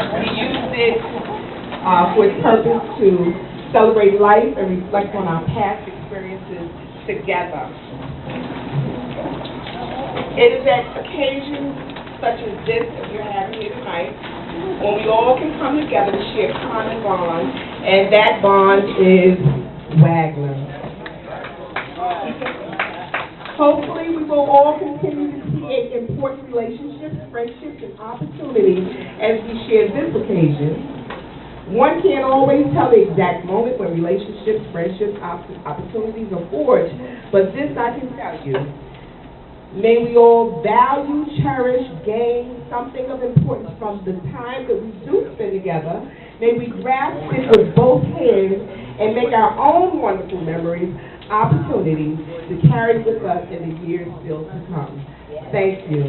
We used it for its purpose to celebrate life and reflect on our past experiences together. It is at occasions such as this that we're having here tonight when we all can come together to share a common bond, and that bond is Wagner. Hopefully, we will all continue to create important relationships, friendships, and opportunities as we share this occasion. One can't always tell the exact moment when relationships, friendships, opportunities are forged, but this I can tell you. May we all value, cherish, gain something of importance from the time that we do spend together. May we grasp it with both hands and make our own wonderful memories, opportunities to carry with us in the years still to come. Thank you.